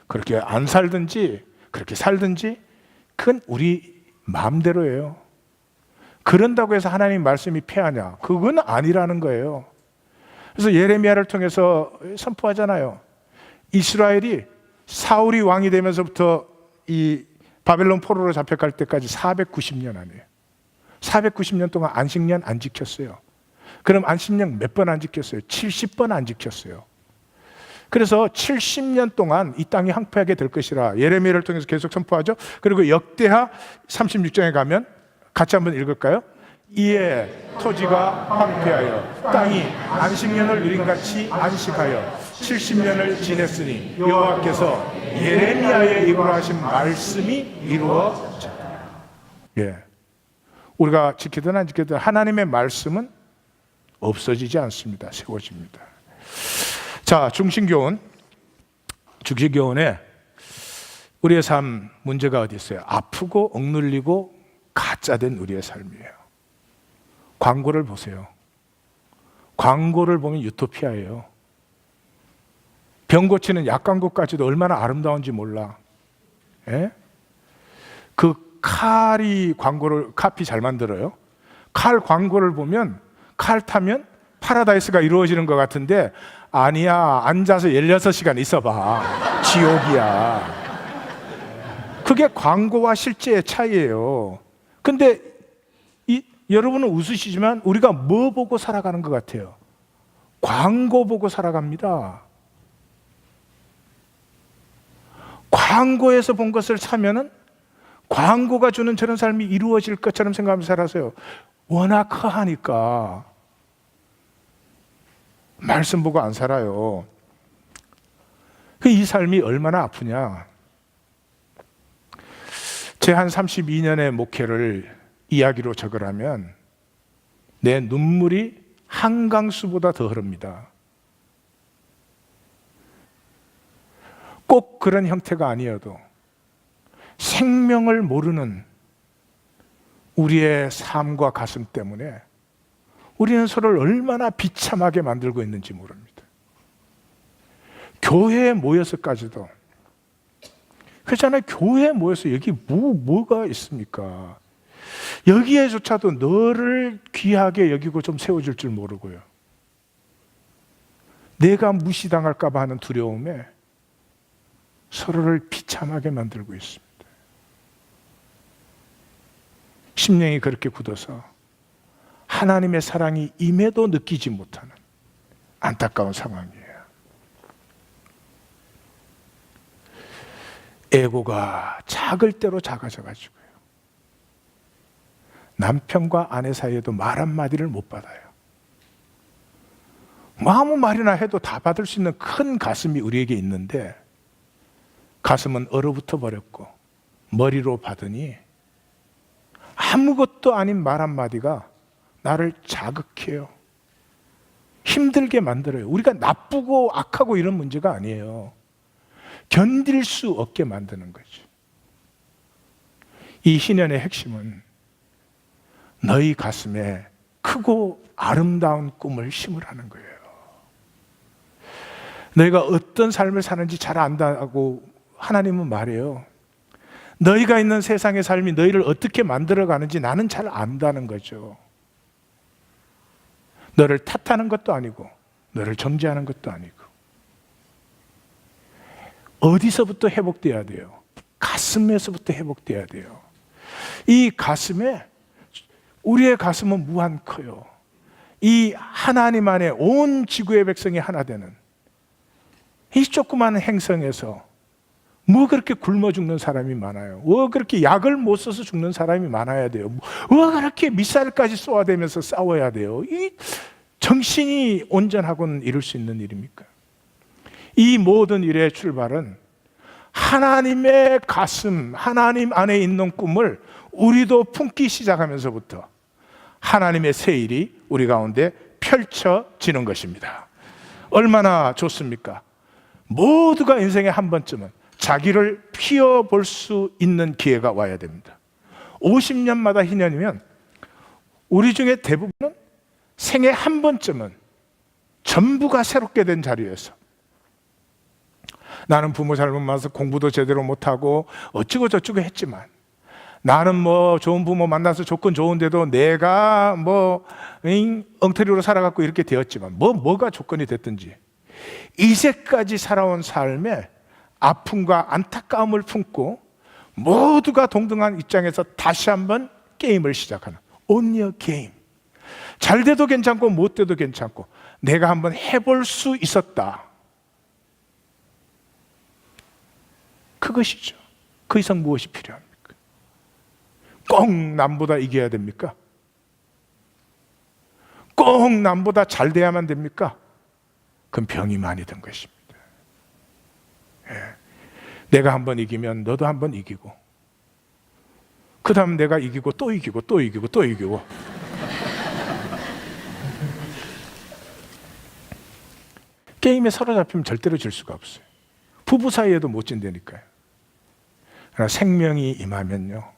그렇게 안 살든지 그렇게 살든지 그건 우리 마음대로예요. 그런다고 해서 하나님 말씀이 폐하냐? 그건 아니라는 거예요. 그래서 예레미야를 통해서 선포하잖아요. 이스라엘이 사울이 왕이 되면서부터 이 바벨론 포로로 잡혀갈 때까지 490년 안에 490년 동안 안식년 안 지켰어요. 그럼 안식년 몇 번 안 지켰어요? 70번 안 지켰어요. 그래서 70년 동안 이 땅이 황폐하게 될 것이라 예레미야를 통해서 계속 선포하죠. 그리고 역대하 36장에 가면 같이 한번 읽을까요? 이에 토지가 황폐하여 땅이 안식년을 누린같이 안식하여 70년을 지냈으니 여호와께서 예레미야의 입으로 하신 말씀이 이루어졌다. 예. 우리가 지키든 안 지키든 하나님의 말씀은 없어지지 않습니다. 세워집니다. 자, 중심교훈에 우리의 삶 문제가 어디 있어요? 아프고 억눌리고 가짜된 우리의 삶이에요. 광고를 보세요. 광고를 보면 유토피아예요. 병 고치는 약 광고까지도 얼마나 아름다운지 몰라. 예? 그 칼이 광고를, 카피 잘 만들어요. 칼 광고를 보면 칼 타면 파라다이스가 이루어지는 것 같은데 아니야. 앉아서 16시간 있어봐. 지옥이야. 그게 광고와 실제의 차이예요. 근데 여러분은 웃으시지만 우리가 뭐 보고 살아가는 것 같아요? 광고 보고 살아갑니다. 광고에서 본 것을 사면은 광고가 주는 저런 삶이 이루어질 것처럼 생각하면서 살아서요. 워낙 커하니까 말씀 보고 안 살아요. 이 삶이 얼마나 아프냐. 제 한 32년의 목회를 이야기로 적으라면 내 눈물이 한강수보다 더 흐릅니다. 꼭 그런 형태가 아니어도 생명을 모르는 우리의 삶과 가슴 때문에 우리는 서로를 얼마나 비참하게 만들고 있는지 모릅니다. 교회에 모여서까지도 그렇잖아요. 교회에 모여서 여기 뭐가 있습니까? 여기에조차도 너를 귀하게 여기고 좀 세워줄 줄 모르고요. 내가 무시당할까 봐 하는 두려움에 서로를 비참하게 만들고 있습니다. 심령이 그렇게 굳어서 하나님의 사랑이 임해도 느끼지 못하는 안타까운 상황이에요. 에고가 작을 대로 작아져가지고요. 남편과 아내 사이에도 말 한마디를 못 받아요. 아무 말이나 해도 다 받을 수 있는 큰 가슴이 우리에게 있는데 가슴은 얼어붙어 버렸고 머리로 받으니 아무것도 아닌 말 한마디가 나를 자극해요. 힘들게 만들어요. 우리가 나쁘고 악하고 이런 문제가 아니에요. 견딜 수 없게 만드는 거죠. 이 희년의 핵심은 너희 가슴에 크고 아름다운 꿈을 심으라는 거예요. 너희가 어떤 삶을 사는지 잘 안다고 하나님은 말해요. 너희가 있는 세상의 삶이 너희를 어떻게 만들어가는지 나는 잘 안다는 거죠. 너를 탓하는 것도 아니고 너를 정죄하는 것도 아니고. 어디서부터 회복돼야 돼요? 가슴에서부터 회복돼야 돼요. 이 가슴에, 우리의 가슴은 무한 커요. 이 하나님 안에 온 지구의 백성이 하나 되는 이 조그마한 행성에서 뭐 그렇게 굶어 죽는 사람이 많아요? 뭐 그렇게 약을 못 써서 죽는 사람이 많아야 돼요? 뭐 그렇게 미사일까지 쏘아대면서 싸워야 돼요? 이 정신이 온전하고는 이룰 수 있는 일입니까? 이 모든 일의 출발은 하나님의 가슴, 하나님 안에 있는 꿈을 우리도 품기 시작하면서부터 하나님의 새 일이 우리 가운데 펼쳐지는 것입니다. 얼마나 좋습니까? 모두가 인생에 한 번쯤은 자기를 피워볼 수 있는 기회가 와야 됩니다. 50년마다 희년이면 우리 중에 대부분은 생애 한 번쯤은 전부가 새롭게 된 자리에서 나는 부모 잘못 만나서 공부도 제대로 못하고 어찌고 저찌고 했지만 나는 뭐 좋은 부모 만나서 조건 좋은데도 내가 뭐 엉터리로 살아갖고 이렇게 되었지만 뭐가 조건이 됐든지 이제까지 살아온 삶에 아픔과 안타까움을 품고 모두가 동등한 입장에서 다시 한번 게임을 시작하는 On your game. 잘 돼도 괜찮고 못 돼도 괜찮고 내가 한번 해볼 수 있었다. 그것이죠. 그 이상 무엇이 필요합니까? 꼭 남보다 이겨야 됩니까? 꼭 남보다 잘 돼야만 됩니까? 그건 병이 많이 든 것입니다. 예. 내가 한번 이기면 너도 한번 이기고 그 다음 내가 이기고 또 이기고 또 이기고 또 이기고 게임에 사로잡히면 절대로 질 수가 없어요. 부부 사이에도 못 진다니까요. 그러나 생명이 임하면요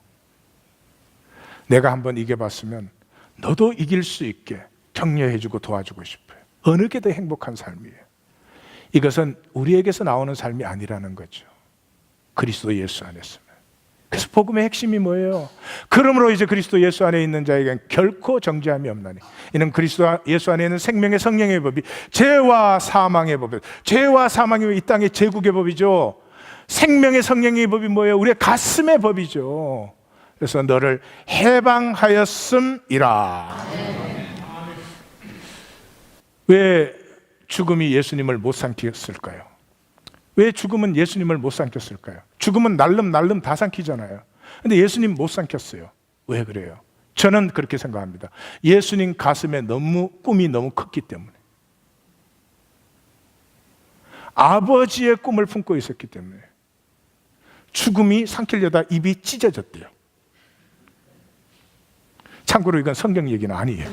내가 한번 이겨봤으면 너도 이길 수 있게 격려해주고 도와주고 싶어요. 어느 게 더 행복한 삶이에요. 이것은 우리에게서 나오는 삶이 아니라는 거죠. 그리스도 예수 안에서는. 그래서 복음의 핵심이 뭐예요? 그러므로 이제 그리스도 예수 안에 있는 자에게는 결코 정죄함이 없나니 이는 그리스도 예수 안에 있는 생명의 성령의 법이 죄와 사망의 법이에요. 죄와 사망이 이 땅의 제국의 법이죠. 생명의 성령의 법이 뭐예요? 우리의 가슴의 법이죠. 그래서 너를 해방하였음이라. 왜 죽음이 예수님을 못 삼켰을까요? 왜 죽음은 예수님을 못 삼켰을까요? 죽음은 날름 다 삼키잖아요. 근데 예수님 못 삼켰어요. 왜 그래요? 저는 그렇게 생각합니다. 예수님 가슴에 꿈이 너무 컸기 때문에. 아버지의 꿈을 품고 있었기 때문에. 죽음이 삼키려다 입이 찢어졌대요. 참고로 이건 성경 얘기는 아니에요.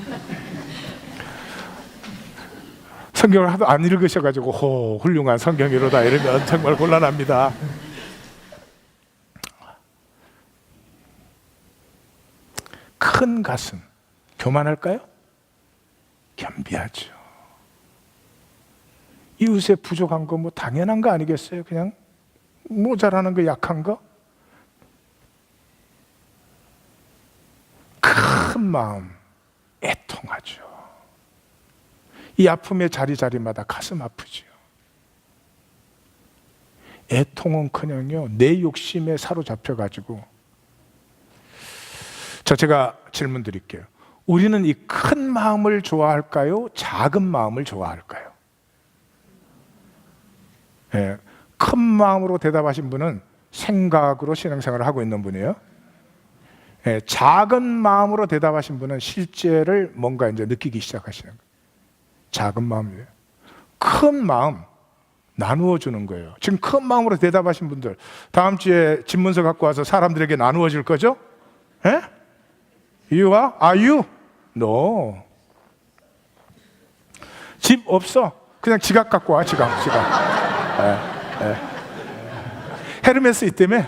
성경을 하도 안 읽으셔가지고 훌륭한 성경이로다 이러면 정말 곤란합니다. 큰 가슴 교만할까요? 겸비하죠. 이웃의 부족한 거 뭐 당연한 거 아니겠어요? 그냥 모자라는 거, 약한 거. 큰 마음 애통하죠. 이 아픔의 자리마다 가슴 아프죠. 애통은커녕요 내 욕심에 사로잡혀가지고. 제가 질문 드릴게요. 우리는 이 큰 마음을 좋아할까요? 작은 마음을 좋아할까요? 네, 큰 마음으로 대답하신 분은 생각으로 신앙생활을 하고 있는 분이에요. 네, 작은 마음으로 대답하신 분은 실제를 뭔가 이제 느끼기 시작하시는 거예요. 작은 마음이에요. 큰 마음 나누어 주는 거예요. 지금 큰 마음으로 대답하신 분들 다음 주에 집문서 갖고 와서 사람들에게 나누어 줄 거죠? 예? You are you? No. 집 없어. 그냥 지갑 갖고 와. 지갑. 헤르메스 있다며?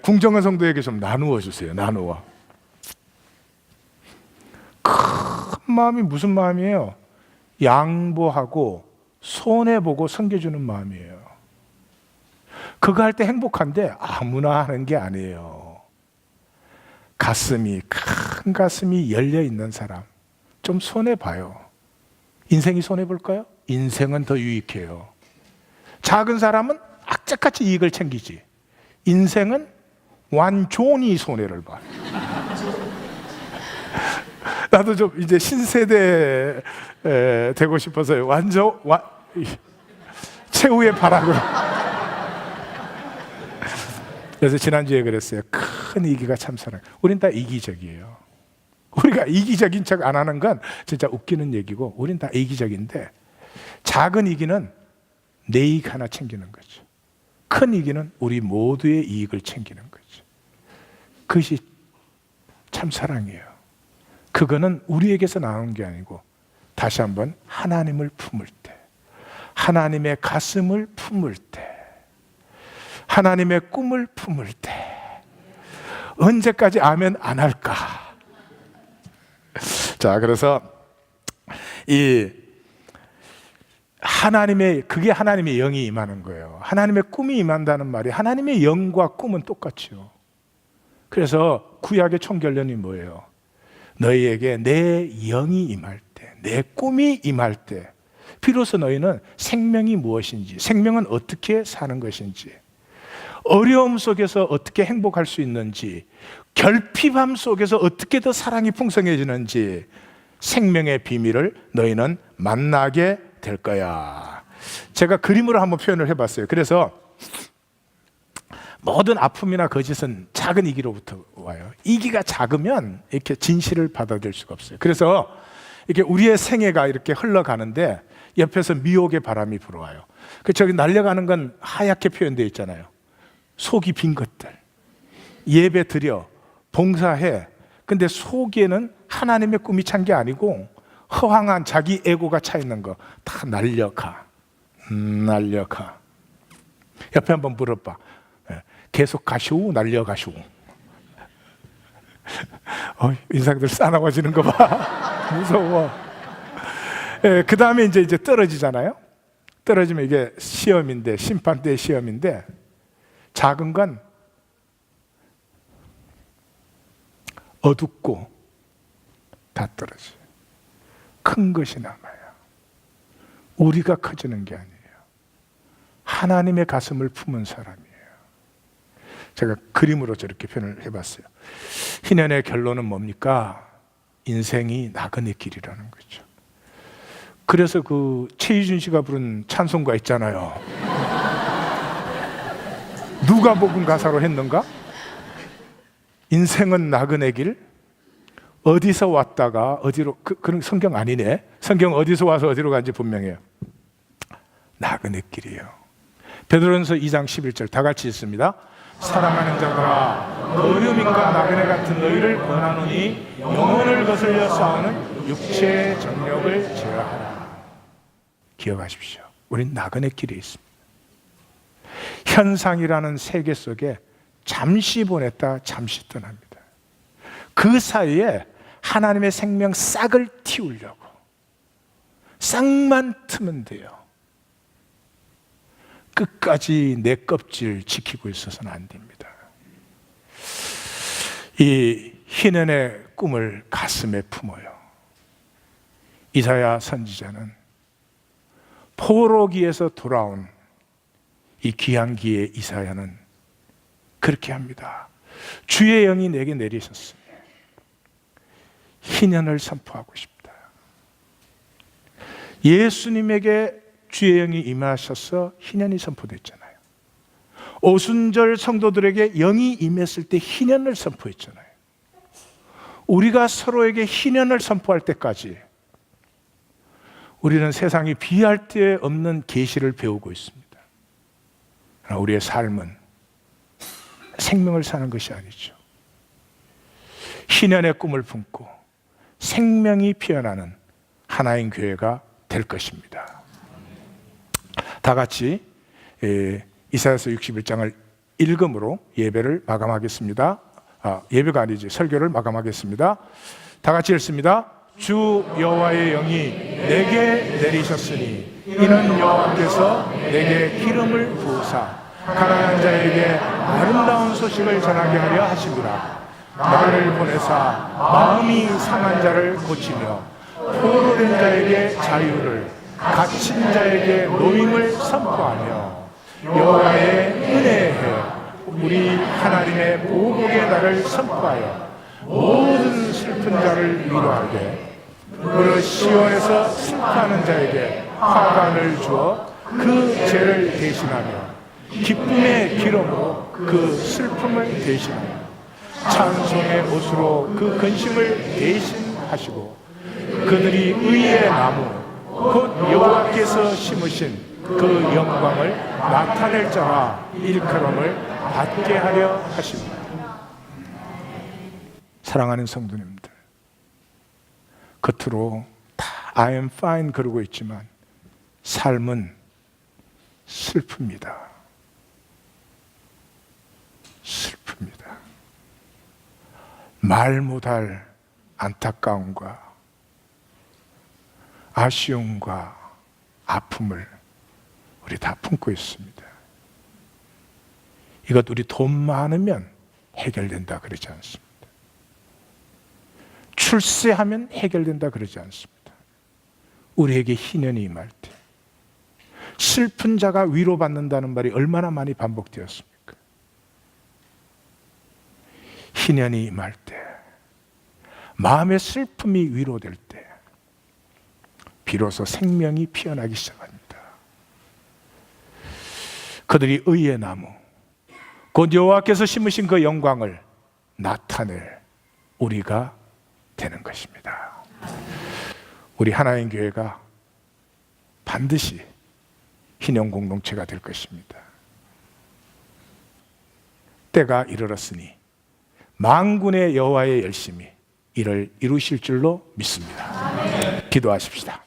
궁정한 성도에게 좀 나누어 주세요. 나누어. 큰 마음이 무슨 마음이에요? 양보하고 손해보고 섬겨주는 마음이에요. 그거 할 때 행복한데 아무나 하는 게 아니에요. 큰 가슴이 열려있는 사람 좀 손해봐요. 인생이 손해볼까요? 인생은 더 유익해요. 작은 사람은 악착같이 이익을 챙기지. 인생은 완전히 손해를 봐. 나도 좀 이제 신세대 되고 싶어서요. 최후의 바람으로. 그래서 지난주에 그랬어요. 큰 이기가 참 사랑. 우린 다 이기적이에요. 우리가 이기적인 척 안 하는 건 진짜 웃기는 얘기고, 우린 다 이기적인데 작은 이기는 내 이익 하나 챙기는 거죠. 큰 이기는 우리 모두의 이익을 챙기는 거죠. 그것이 참 사랑이에요. 그거는 우리에게서 나오는 게 아니고 다시 한번 하나님을 품을 때, 하나님의 가슴을 품을 때, 하나님의 꿈을 품을 때. 언제까지 아멘 안 할까? 자, 그래서 그게 하나님의 영이 임하는 거예요. 하나님의 꿈이 임한다는 말이 하나님의 영과 꿈은 똑같죠. 그래서 구약의 총결론이 뭐예요? 너희에게 내 영이 임할 때, 내 꿈이 임할 때 비로소 너희는 생명이 무엇인지, 생명은 어떻게 사는 것인지, 어려움 속에서 어떻게 행복할 수 있는지, 결핍함 속에서 어떻게 더 사랑이 풍성해지는지 생명의 비밀을 너희는 만나게 될 거야. 제가 그림으로 한번 표현을 해봤어요. 그래서 모든 아픔이나 거짓은 작은 이기로부터 와요. 이기가 작으면 이렇게 진실을 받아들일 수가 없어요. 그래서 이렇게 우리의 생애가 이렇게 흘러가는데 옆에서 미혹의 바람이 불어와요. 저기 날려가는 건 하얗게 표현되어 있잖아요. 속이 빈 것들, 예배 드려, 봉사해. 근데 속에는 하나님의 꿈이 찬 게 아니고 허황한 자기 에고가 차 있는 거 다 날려가. 날려가. 옆에 한번 물어봐. 계속 가시오, 날려가시오. 인상들 싸나워지는 거 봐. 무서워. 그 다음에 이제 떨어지잖아요. 떨어지면 이게 시험인데, 심판 때의 시험인데, 작은 건 어둡고 다 떨어져요. 큰 것이 남아요. 우리가 커지는 게 아니에요. 하나님의 가슴을 품은 사람이에요. 제가 그림으로 저렇게 표현을 해봤어요. 희년의 결론은 뭡니까? 인생이 나그네 길이라는 거죠. 그래서 그 최희준 씨가 부른 찬송가 있잖아요. 누가복음 가사로 했는가? 인생은 나그네 길, 어디서 왔다가 어디로, 그런 성경 아니네. 성경 어디서 와서 어디로 간지 분명해요. 나그네 길이에요. 베드로전서 2장 11절 다 같이 읽습니다. 사랑하는 자들아, 어려움인가 나그네 같은 너희를 권하노니 영혼을 거슬려 싸우는 육체의 정력을 제어하라. 기억하십시오. 우린 나그네 길에 있습니다. 현상이라는 세계 속에 잠시 보냈다 잠시 떠납니다. 그 사이에 하나님의 생명 싹을 틔우려고 싹만 트면 돼요. 끝까지 내 껍질 지키고 있어서는 안 됩니다. 이 희년의 꿈을 가슴에 품어요. 이사야 선지자는 포로기에서 돌아온 이 귀한 기의 이사야는 그렇게 합니다. 주의 영이 내게 내리셨으니 희년을 선포하고 싶다. 예수님에게 주의 영이 임하셔서 희년이 선포됐잖아요. 오순절 성도들에게 영이 임했을 때 희년을 선포했잖아요. 우리가 서로에게 희년을 선포할 때까지 우리는 세상이 비할 데 없는 계시를 배우고 있습니다. 그러나 우리의 삶은 생명을 사는 것이 아니죠. 희년의 꿈을 품고 생명이 피어나는 하나인 교회가 될 것입니다. 다 같이 이사야서 61장을 읽음으로 예배를 마감하겠습니다. 예배가 아니지, 설교를 마감하겠습니다. 다 같이 읽습니다. 주 여호와의 영이 내게 내리셨으니 이는 여호와께서 내게 기름을 부으사 가난한 자에게 아름다운 소식을 전하게 하려 하심이라. 나를 보내사 마음이 상한 자를 고치며 포로된 자에게 자유를, 갇힌 자에게 노임을 선포하며 여호와의 은혜의 해, 우리 하나님의 보복의 날을 선포하여 모든 슬픈 자를 위로하게, 무릇 시온에서 슬퍼하는 자에게 화관을 주어 그 죄를 대신하며 기쁨의 기름으로 그 슬픔을 대신하며 찬송의 옷으로 그 근심을 대신하시고, 그들이 의의 나무 곧 여호와께서 심으신 그 영광을 나타낼 자와 일컬음을 받게 하려 하십니다. 사랑하는 성도님들, 겉으로 다 I am fine 그러고 있지만 삶은 슬픕니다. 슬픕니다. 말 못할 안타까움과 아쉬움과 아픔을 우리 다 품고 있습니다. 이것 우리 돈 많으면 해결된다 그러지 않습니다. 출세하면 해결된다 그러지 않습니다. 우리에게 희년이 임할 때 슬픈 자가 위로받는다는 말이 얼마나 많이 반복되었습니까? 희년이 임할 때, 마음의 슬픔이 위로될 때 비로소 생명이 피어나기 시작합니다. 그들이 의의 나무 곧 여호와께서 심으신 그 영광을 나타낼 우리가 되는 것입니다. 우리 하나님 교회가 반드시 희년 공동체가 될 것입니다. 때가 이르렀으니 만군의 여호와의 열심히 이를 이루실 줄로 믿습니다. 기도하십시다.